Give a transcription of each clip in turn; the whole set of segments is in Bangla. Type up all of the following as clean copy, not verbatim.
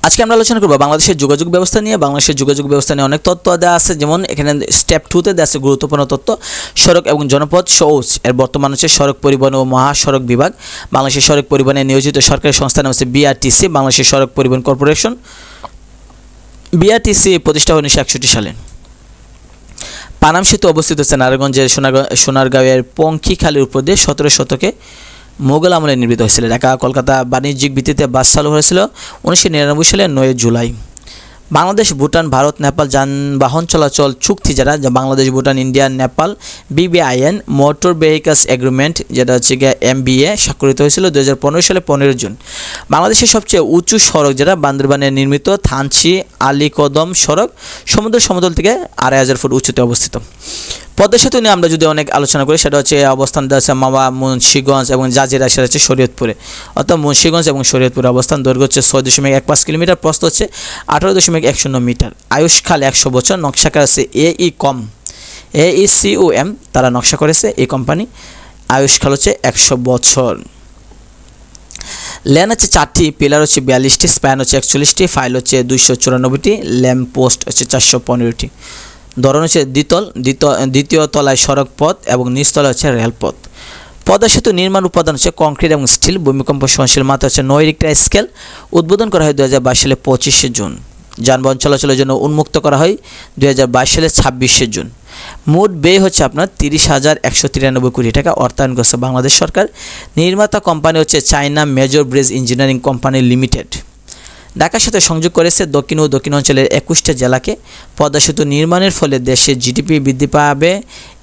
আজকে আমরা আলোচনা করব বাংলাদেশের যোগাযোগ ব্যবস্থা নিয়ে। বাংলাদেশের যোগাযোগ ব্যবস্থা নিয়ে অনেক তথ্য দেওয়া আছে, যেমন এখানে স্টেপ 2-তে দেওয়া আছে গুরুত্বপূর্ণ তথ্য। সড়ক এবং জনপথ সৌচ এর বর্তমান হচ্ছে সড়ক পরিবহন ও মহাসড়ক বিভাগ। বাংলাদেশের সড়ক পরিবহনে নিয়োজিত সরকারি সংস্থার নাম হচ্ছে বিআরটিসি, বাংলাদেশের সড়ক পরিবহন কর্পোরেশন। বিআরটিসি প্রতিষ্ঠা হয় 1961 সালে। পানাম সেতু অবস্থিত হচ্ছে নারায়ণগঞ্জের সোনারগাঁওয়ের পঙ্খিখালীর উপর দিয়ে 17 শতকে মোগল আমলে নির্মিত হয়েছিল। ঢাকা কলকাতা বাণিজ্যিক ভিত্তিতে বাস চালু হয়েছিল 1999 সালের 9 জুলাই। বাংলাদেশ ভুটান ভারত নেপাল যানবাহন চলাচল চুক্তি, যা Bangladesh Bhutan India Nepal BBIN motor vehicles agreement, যেটা হচ্ছে গিয়ে MBA স্বাক্ষরিত হয়েছিল 2015 সালে 15 জুন। বাংলাদেশের সবচেয়ে উঁচু সড়ক, যেটা বান্দরবানে নির্মিত থানচি আলীকদম সড়ক, সমতল থেকে 2500 ফুট উচ্চতায় অবস্থিত। পদ্মা সেতু নিয়ে আমরা যদি অনেক আলোচনা করি, সেটা হচ্ছে অবস্থান আছে মাওয়া, মুন্সিগঞ্জ এবং জাজিরা, সেটা হচ্ছে শরীয়তপুরে, অর্থাৎ মুন্সিগঞ্জ এবং শরীয়তপুরে অবস্থান। দৈর্ঘ্য হচ্ছে 6.15 কিলোমিটার, প্রস্থ হচ্ছে 18.10 মিটার। আয়ুষ্কাল 100 বছর। নকশাকার আছে AECOM, তারা নকশা করেছে এই কোম্পানি। আয়ুষ্কাল হচ্ছে 100 বছর। লেন হচ্ছে 4টি, পিলার হচ্ছে 42টি, স্প্যান হচ্ছে 41টি, ফাইল হচ্ছে 294টি, ল্যাম্প পোস্ট হচ্ছে 415টি। ধরন হচ্ছে দ্বিতীয় তলায় সড়ক পথ এবং নিচতলা হচ্ছে রেলপথ। পদ্মা সেতু নির্মাণ উপাদান হচ্ছে কংক্রিট এবং স্টিল। ভূমিকম্প সহনশীল মাত্রা হচ্ছে 9 রিক্টার স্কেল। উদ্বোধন করা হয় 2022 সালে 25 জুন। যানবাহন চলাচলের জন্য উন্মুক্ত করা হয় 2022 সালে 26 জুন। মোট ব্যয় হচ্ছে আপনার 30,193 কোটি টাকা অর্থায়ন করছে বাংলাদেশ সরকার। নির্মাতা কোম্পানি হচ্ছে China major bridge engineering company limited. ঢাকার সাথে সংযোগ করেছে দক্ষিণ ও দক্ষিণাঞ্চলের 21টা জেলাকে। পদ্মা সেতু নির্মাণের ফলে দেশের GDP বৃদ্ধি পাবে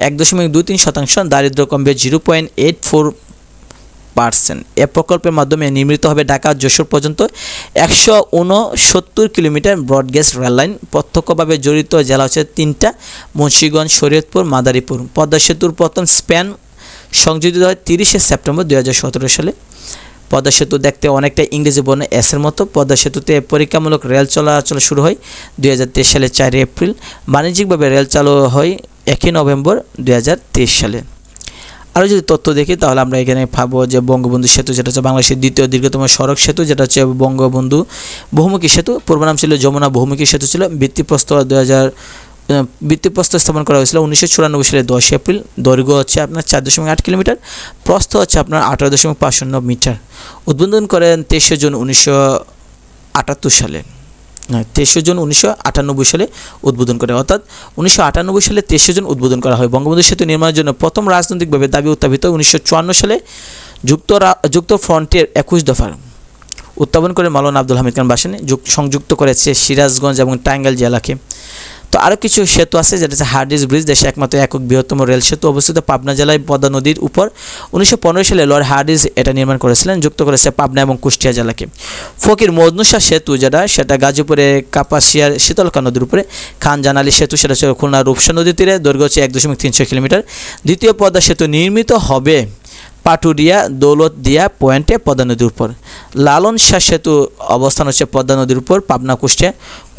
1.23%, দারিদ্র্য কমবে 0.84%। এ প্রকল্পের মাধ্যমে নির্মিত হবে ঢাকা যশোর পর্যন্ত 169 কিলোমিটার ব্রডগেজ রেললাইন। প্রত্যক্ষভাবে জড়িত জেলা হচ্ছে 3টা, মুন্সিগঞ্জ, শরীয়তপুর, মাদারীপুর। পদ্মা সেতুর প্রথম স্প্যান সংযোজিত হয় 30 সেপ্টেম্বর 2017 সালে। পদ্মা সেতু দেখতে অনেকটা ইংরেজি বর্ণ এসের মতো। পদ্মা সেতুতে পরীক্ষামূলক রেল চলাচল শুরু হয় 2023 সালে 4 এপ্রিল। বাণিজ্যিকভাবে রেল চালু হয় 1 নভেম্বর 2023 সালে। আরও যদি তথ্য দেখি, তাহলে আমরা এখানে পাবো যে বঙ্গবন্ধু সেতু, যেটা হচ্ছে বাংলাদেশের দ্বিতীয় দীর্ঘতম সড়ক সেতু, যেটা হচ্ছে বঙ্গবন্ধু বহুমুখী সেতু। পূর্ব নাম ছিল যমুনা বহুমুখী সেতু ছিল। ভিত্তিপ্রস্তর স্থাপন করা হয়েছিল 1994 সালে 10 এপ্রিল। দৈর্ঘ্য হচ্ছে আপনার 4.8 কিলোমিটার, প্রস্থ হচ্ছে আপনার 18.50 মিটার। উদ্বোধন করেন 23 জুন 1998 সালে। 23 জুন 1998 সালে উদ্বোধন করে, অর্থাৎ 1998 সালে 23 জুন উদ্বোধন করা হয়। বঙ্গবন্ধু সেতু নির্মাণের জন্য প্রথম রাজনৈতিকভাবে দাবি উত্থাপিত 1954 সালে যুক্ত ফ্রন্টের 21 দফার উত্থাপন করে মাওলানা আব্দুল হামিদ খান ভাসানী সংযুক্ত করেছে সিরাজগঞ্জ এবং টাঙ্গাইল জেলাকে। তো আরও কিছু সেতু আছে, যেটা হচ্ছে হার্ডিস ব্রিজ, দেশে একমাত্র একক বৃহত্তম রেল সেতু, অবস্থিত পাবনা জেলায় পদ্মা নদীর উপর। 1915 সালে লর্ড হার্ডিস এটা নির্মাণ করেছিলেন, যুক্ত করেছে পাবনা এবং কুষ্টিয়া জেলাকে। ফকির মজনুশাহ সেতু, সেটা গাজীপুরে কাপাসিয়ার শীতলকা নদীর উপরে। খান জানালী সেতু, সেটা হচ্ছে খুলনা রূপসা নদীর তীরে, দৈর্ঘ্য হচ্ছে 1.3 কিলোমিটার। দ্বিতীয় পদ্মা সেতু নির্মিত হবে পাটুরিয়া দৌলতদিয়া পয়েন্টে পদ্মা নদীর উপর। লালন শাহ সেতু অবস্থান হচ্ছে পদ্মা নদীর উপর, পাবনা কুষ্টিয়া।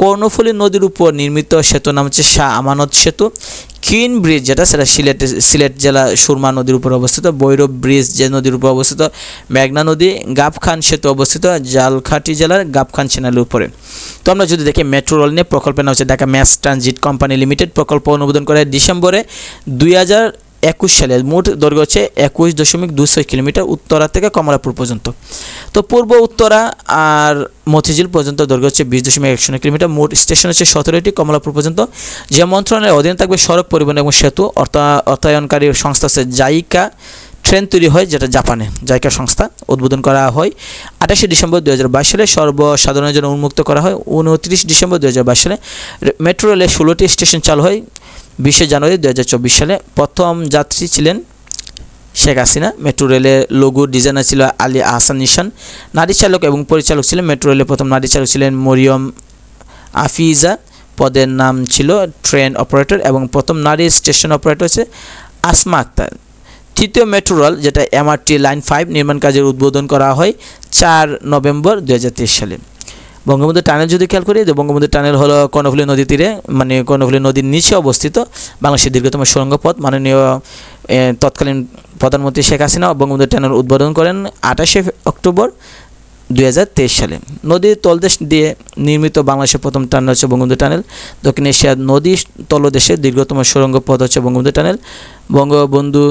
কর্ণফুলী নদীর উপর নির্মিত সেতু নাম হচ্ছে শাহ আমানত সেতু। কিন ব্রিজ, সেটা সিলেট জেলা সুরমা নদীর উপর অবস্থিত। ভৈরব ব্রিজ, যে নদীর উপর অবস্থিত মেঘনা নদী। গাবখান সেতু অবস্থিত জালখাটি জেলার গাবখান চ্যানেলের উপরে। তো আমরা যদি দেখি মেট্রো রেল নিয়ে, প্রকল্পের নাম হচ্ছে Dhaka mass transit company limited. প্রকল্প অনুমোদন করে ডিসেম্বরে 2021 সালে। মোট দৈর্ঘ্য হচ্ছে 21.26 কিলোমিটার, উত্তরা থেকে কমলাপুর পর্যন্ত। তো পূর্ব উত্তরা আর মতিঝিল পর্যন্ত দৈর্ঘ্য হচ্ছে 20.10 কিলোমিটার। মোট স্টেশন হচ্ছে 17টি কমলাপুর পর্যন্ত। যে মন্ত্রণালয়ের অধীনে থাকবে সড়ক পরিবহন এবং সেতু। অর্থায়নকারী সংস্থা হচ্ছে জাইকা। ট্রেন তৈরি হয়, যেটা জাপানে জাইকা সংস্থা। উদ্বোধন করা হয় 28 ডিসেম্বর 2022 সালে। সর্বসাধারণের জন্য উন্মুক্ত করা হয় 29 ডিসেম্বর 2022 সালে। মেট্রো রেলে 16টি স্টেশন চালু হয় 20 জানুয়ারি 2024 সালে। প্রথম যাত্রী ছিলেন শেখ হাসিনা। মেট্রো রেলের লোগো ডিজাইনার ছিল আলী আহসান নিশান। নারী চালক এবং পরিচালক ছিলেন, মেট্রো রেলের প্রথম নারী চালক ছিলেন মরিয়ম আফিজা। পদের নাম ছিল ট্রেন অপারেটর এবং প্রথম নারী স্টেশন অপারেটর হচ্ছে আসমা আক্তার। তৃতীয় মেট্রো রেল, যেটা MRT লাইন 5 নির্মাণ কাজের উদ্বোধন করা হয় 4 নভেম্বর 2023 সালে। বঙ্গবন্ধু টানেল যদি খেয়াল করি, বঙ্গবন্ধু টানেল হলো কর্ণফুলী নদীর তীরে, মানে কর্ণফুলী নদীর নিচে অবস্থিত বাংলাদেশের দীর্ঘতম সুড়ঙ্গ পথ। মাননীয় তৎকালীন প্রধানমন্ত্রী শেখ হাসিনা বঙ্গবন্ধু টানেল উদ্বোধন করেন 28 অক্টোবর 2023 সালে। নদীর তলদেশ দিয়ে নির্মিত বাংলাদেশের প্রথম টানেল হচ্ছে বঙ্গবন্ধু টানেল। দক্ষিণ এশিয়ার নদী তলদেশে দীর্ঘতম সুড়ঙ্গ পথ হচ্ছে বঙ্গবন্ধু টানেল। বঙ্গবন্ধু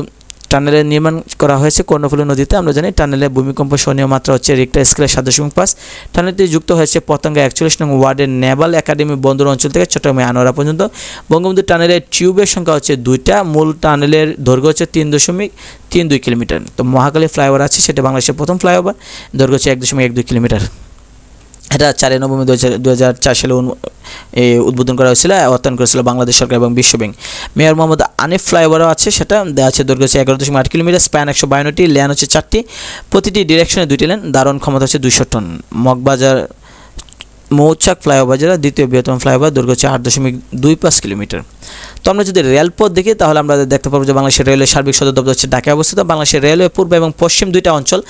টানেলের নির্মাণ করা হয়েছে কর্ণফুলী নদীতে। আমরা জানি টানেলের ভূমিকম্প সহনীয় মাত্রা হচ্ছে রিক্টার স্কেলে 7.5। টানেলটি যুক্ত হয়েছে পতেঙ্গা 41 নং ওয়ার্ডের নেভাল একাডেমি বন্দর অঞ্চল থেকে চট্টগ্রামে আনোয়ারা পর্যন্ত। বঙ্গবন্ধু টানেলের টিউবের সংখ্যা হচ্ছে 2টা। মূল টানেলের দৈর্ঘ্য হচ্ছে 3.32 কিলোমিটার। তো মহাখালী ফ্লাইওভার আছে, সেটা বাংলাদেশের প্রথম ফ্লাইওভার, দৈর্ঘ্য হচ্ছে 1.12 কিলোমিটার। এটা 4 নভেম্বর 2004 সালে উদ্বোধন করা হয়েছিল, অর্থায়ন করেছিল বাংলাদেশ সরকার এবং বিশ্বব্যাংক। মেয়র মোহাম্মদ আনিফ ফ্লাইওভারও আছে, সেটা দেওয়া আছে, দৈর্ঘ্য হচ্ছে 11.8 কিলোমিটার, স্প্যান 152টি, লেন হচ্ছে 4টি, প্রতিটি ডিরেকশনে 2টি লেন, ধারণ ক্ষমতা হচ্ছে 200 টন। মগবাজার মৌচাক ফ্লাইওভার যেটা দ্বিতীয় বৃহত্তম ফ্লাইওভার, দৈর্ঘ্য হচ্ছে 8.25 কিলোমিটার। তো আমরা যদি রেলপথ দেখি তাহলে আমরা দেখতে পাবো যে বাংলাদেশের রেলওয়ে সার্বিক সদর দপ্তর হচ্ছে ঢাকায় অবস্থিত। বাংলাদেশের রেলওয়ে পূর্ব এবং পশ্চিম 2টা অঞ্চল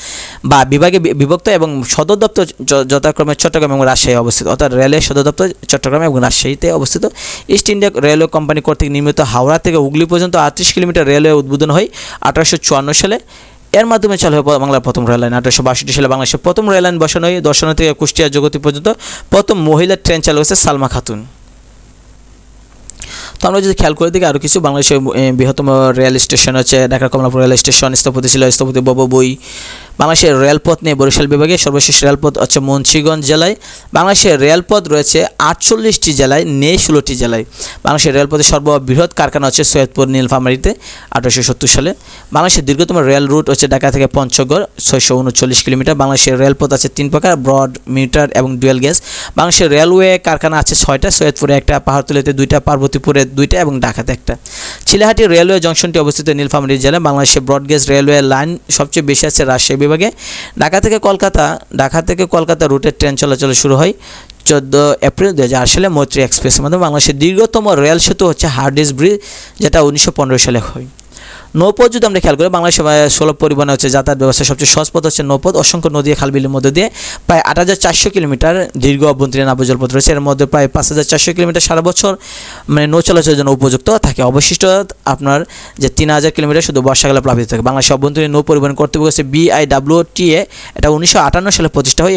বা বিভাগে বিভক্ত এবং সদর দপ্তর যথাক্রমে চট্টগ্রাম এবং রাজশাহী অবস্থিত, অর্থাৎ রেলওয়ে সদর দপ্তর চট্টগ্রাম এবং রাজশাহীতে অবস্থিত। ইস্ট ইন্ডিয়া রেলওয়ে কোম্পানি কর্তৃক নির্মিত হাওড়া থেকে হুগলি পর্যন্ত 38 কিলোমিটার রেলওয়ে উদ্বোধন হয় 1854 সালে। এর মাধ্যমে চালু হয় বাংলার প্রথম রেললাইন। 1862 সালে বাংলাদেশের প্রথম রেললাইন বসানো হয়। দর্শনা থেকে কুষ্টিয়া জগতী পর্যন্ত প্রথম মহিলা ট্রেন চালু হয়েছে সালমা খাতুন। তো আমরা যদি খেয়াল করে দেখি আরও কিছু, বাংলাদেশের বৃহত্তম রেল স্টেশন হচ্ছে ঢাকা কমলাপুর রেল স্টেশন। স্থপতি ছিল স্থপতি বই। বাংলাদেশের রেলপথ নিয়ে বরিশাল বিভাগে সর্বশেষ রেলপথ হচ্ছে মুন্সিগঞ্জ জেলায়। বাংলাদেশের রেলপথ রয়েছে 48টি জেলায়, নেই 16টি জেলায়। বাংলাদেশের রেলপথের সর্ববৃহৎ কারখানা হচ্ছে সৈয়দপুর নীলফামারীতে 1870 সালে। বাংলাদেশের দীর্ঘতম রেল রুট হচ্ছে ঢাকা থেকে পঞ্চগড় 639 কিলোমিটার। বাংলাদেশের রেলপথ আছে 3 প্রকার, ব্রড, মিটার এবং ডুয়েল গেজ। বাংলাদেশের রেলওয়ে কারখানা আছে 6টা, সৈয়দপুরে 1টা, পাহাড়তলীতে 2টা, পার্বতীপুরে 2টা এবং ঢাকাতে 1টা। চিলাহাটি রেলওয়ে জংশনটি অবস্থিত নীলফামারী জেলায়। বাংলাদেশের ব্রডগেজ রেলওয়ে লাইন সবচেয়ে বেশি আছে রাজশাহী বিভাগে। ঢাকা থেকে কলকাতা রুটে ট্রেন চলাচল শুরু হয় 14 এপ্রিল 2008 সালে মৈত্রী এক্সপ্রেসের মাধ্যমে। বাংলাদেশের দীর্ঘতম রেল সেতু হচ্ছে হার্ডিঞ্জ ব্রিজ, যেটা 1915 সালে হয়। নৌপথ যদি আমরা খেয়াল করি, বাংলাদেশের সুলভ পরিবহনে হচ্ছে যাতায়াত ব্যবস্থা সবচেয়ে সহজ পথ হচ্ছে নৌপথ। অসংখ্য নদী খালবিলের মধ্যে দিয়ে প্রায় 8400 কিলোমিটার দীর্ঘ অভ্যন্তরীণ নাব্যজলপথ রয়েছে। এর মধ্যে প্রায় 5400 কিলোমিটার সারা বছর নৌ চলাচলের জন্য উপযুক্ত থাকে। অবশিষ্ট আপনার যে 3000 কিলোমিটার শুধু বর্ষাকালে প্লাবিত থাকে। বাংলাদেশের অভ্যন্তরীণ নৌ পরিবহন কর্তৃপক্ষ হচ্ছে BIWTA, এটা 1958 সালে প্রতিষ্ঠা হয়।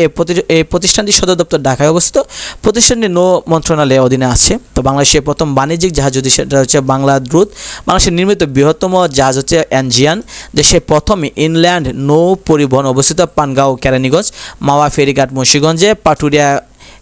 এই প্রতিষ্ঠানটির সদর দপ্তর ঢাকায় অবস্থিত। প্রতিষ্ঠানটি নৌ মন্ত্রণালয়ের অধীনে আছে। তো বাংলাদেশের প্রথম বাণিজ্যিক জাহাজ যদি সেটা হচ্ছে বাংলা দ্রুত। বাংলাদেশের নির্মিত বৃহত্তম জাহাজ হচ্ছে এনজিয়ান। দেশের প্রথম ইনল্যান্ড নৌ পরিবহন অবস্থিত পানগাঁও কেরানীগঞ্জ। মাওয়া ফেরিঘাট মুন্সিগঞ্জে, পাটুরিয়া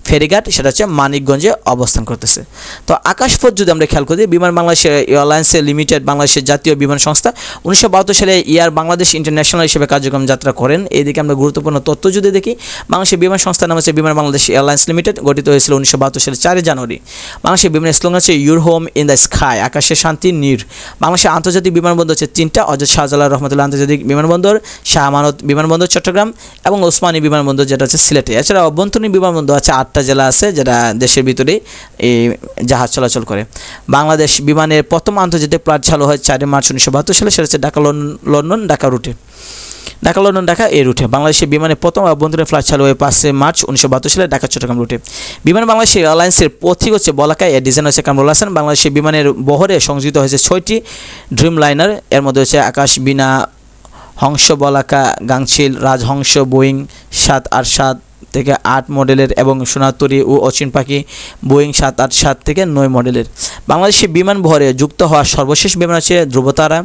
ফেরিঘাট সেটা হচ্ছে মানিকগঞ্জে অবস্থান করতেছে। তো আকাশপথ যদি আমরা খেয়াল করি, বিমান বাংলাদেশ এয়ারলাইন্স লিমিটেড বাংলাদেশের জাতীয় বিমান সংস্থা 1972 সালে এয়ার বাংলাদেশ ইন্টারন্যাশনাল হিসেবে কার্যক্রম যাত্রা করেন। এদিকে আমরা গুরুত্বপূর্ণ তথ্য যদি দেখি, বাংলাদেশের বিমান সংস্থার নাম হচ্ছে বিমান বাংলাদেশ এয়ারলাইন্স লিমিটেড, গঠিত হয়েছিল 1972 সালের 4 জানুয়ারি। বাংলাদেশের বিমানের স্লোগান হচ্ছে your home in the sky, আকাশে শান্তি নীড়। বাংলাদেশের আন্তর্জাতিক বিমানবন্দর হচ্ছে 3টা, হযরত শাহজালাল রহমতুল্লাহ আন্তর্জাতিক বিমানবন্দর, শাহ আমানত বিমানবন্দর চট্টগ্রাম এবং ওসমানী বিমানবন্দর যেটা হচ্ছে সিলেটে। এছাড়া অভ্যন্তরীণ বিমানবন্দর আছে 8টা জেলা আছে, যেটা দেশের ভিতরে এই জাহাজ চলাচল করে। বাংলাদেশ বিমানের প্রথম আন্তর্জাতিক ফ্লাইট চালু হয় 4 মার্চ 1972 সালে, সেটা হচ্ছে ঢাকা লন্ডন ঢাকা রুটে। ঢাকা লন্ডন ঢাকা এই রুটে। বাংলাদেশের বিমানের প্রথম অভ্যন্তরীণ ফ্লাইট চালু হয় 5 মার্চ 1972 সালে ঢাকা চট্টগ্রাম রুটে। বিমান বাংলাদেশ এয়ারলাইন্সের পথিক হচ্ছে বলাকায়, এর ডিজাইন হচ্ছে কামরুল হাসান। বাংলাদেশের বিমানের বহরে সংযুক্ত হয়েছে 6টি ড্রিম লাইনার। এর মধ্যে হচ্ছে আকাশ, বিনা, হংস, বলাকা, গাংচিল, রাজহংস, বোয়িং 787 থেকে 8 মডেলের এবং সোনাতরী ও অচিন পাখি বোয়িং 787 থেকে 9 মডেলের। বাংলাদেশের বিমান বহরে যুক্ত হওয়া সর্বশেষ বিমান হচ্ছে ধ্রুবতারা,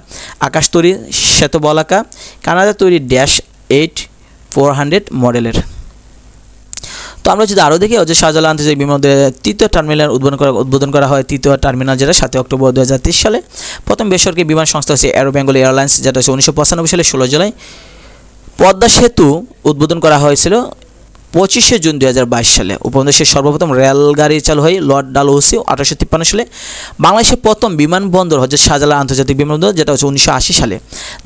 আকাশতরী, শ্বেতবলাকা, কানাডা তৈরি -8-400 মডেলের। তো আমরা যদি আরও দেখি, হচ্ছে শাহজালাল আন্তর্জাতিক বিমানবন্দরের 3য় টার্মিনাল উদ্বোধন করা হয়। 3য় টার্মিনাল যেটা 7 অক্টোবর 2023 সালে। প্রথম বেসরকারি বিমান সংস্থা হচ্ছে এরো বেঙ্গল এয়ারলাইন্স, যেটা হচ্ছে 1995 সালে 16 জুলাই। পদ্মা সেতু উদ্বোধন করা হয়েছিল 25 জুন 2022 সালে। উপমহাদেশের সর্বপ্রথম রেলগাড়ি চালু হয় লর্ড ডালহৌসি 1853 সালে। বাংলাদেশের প্রথম বিমানবন্দর হচ্ছে শাহজালাল আন্তর্জাতিক বিমানবন্দর, যেটা হচ্ছে 1980 সালে।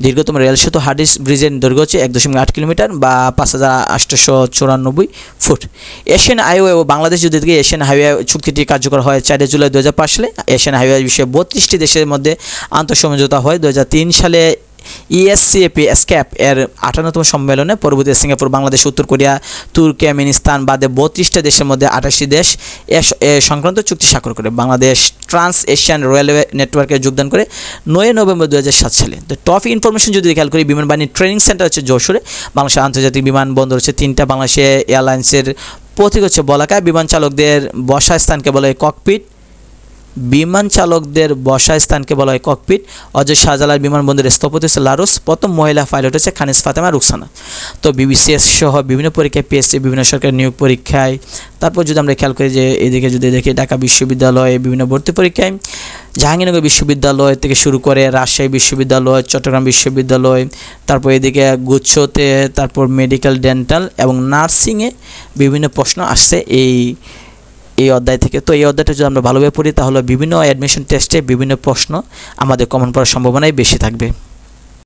দীর্ঘতম রেল সেতু হার্ডিঞ্জ ব্রিজের দৈর্ঘ্য হচ্ছে 1.8 কিলোমিটার বা 5894 ফুট। এশিয়ান হাইওয়ে ও বাংলাদেশ যদি থেকে এশিয়ান হাইওয়ে চুক্তিটি কার্যকর হয় 4 জুলাই 2005 সালে। এশিয়ান হাইওয়ে বিষয়ে 32টি দেশের মধ্যে আন্তঃসমঝোতা হয়। 2003 সালে ESCAP স্ক্যাপ এর 58তম সম্মেলনে পরবর্তী সিঙ্গাপুর, বাংলাদেশ, উত্তর কোরিয়া, তুর্কমেনিস্তান বাদে 32টা দেশের মধ্যে 28টি দেশ এ সংক্রান্ত চুক্তি স্বাক্ষর করে। বাংলাদেশ ট্রান্স এশিয়ান রেলওয়ে নেটওয়ার্কে যোগদান করে 9 নভেম্বর 2007 সালে। তো টপ ইনফরমেশন যদি খেয়াল করি, বিমান বাহিনীর ট্রেনিং সেন্টার হচ্ছে যশোরে, বাংলাদেশের আন্তর্জাতিক বিমানবন্দর হচ্ছে 3টা, বাংলাদেশ এয়ারলাইন্সের প্রতীক হচ্ছে বলাকা, বিমান চালকদের বসার স্থানকে বলা হয় ককপিট, বিমান চালকদের বসার স্থানকে বলা হয় ককপিট। অজয় শাহজালাল বিমানবন্দরের স্থপতি হচ্ছে লারোস, প্রথম মহিলা পাইলট হচ্ছে খানিজ ফাতেমা রুকসানা। তো বিবিসিএস সহ বিভিন্ন পরীক্ষায় পিএসসি, বিভিন্ন সরকারি নিয়োগ পরীক্ষায়, তারপর যদি আমরা খেয়াল করি যে এদিকে যদি দেখি ঢাকা বিশ্ববিদ্যালয়ে বিভিন্ন ভর্তি পরীক্ষায়, জাহাঙ্গীরনগর বিশ্ববিদ্যালয় থেকে শুরু করে রাজশাহী বিশ্ববিদ্যালয়, চট্টগ্রাম বিশ্ববিদ্যালয়, তারপর এদিকে গুচ্ছতে, তারপর মেডিকেল, ডেন্টাল এবং নার্সিংয়ে বিভিন্ন প্রশ্ন আসছে এই অধ্যায় থেকে। তো এই অধ্যায়টা যদি আমরা ভালোভাবে পড়ি তাহলে বিভিন্ন অ্যাডমিশন টেস্টে বিভিন্ন প্রশ্ন আমাদের কমন পড়ার সম্ভাবনাই বেশি থাকবে।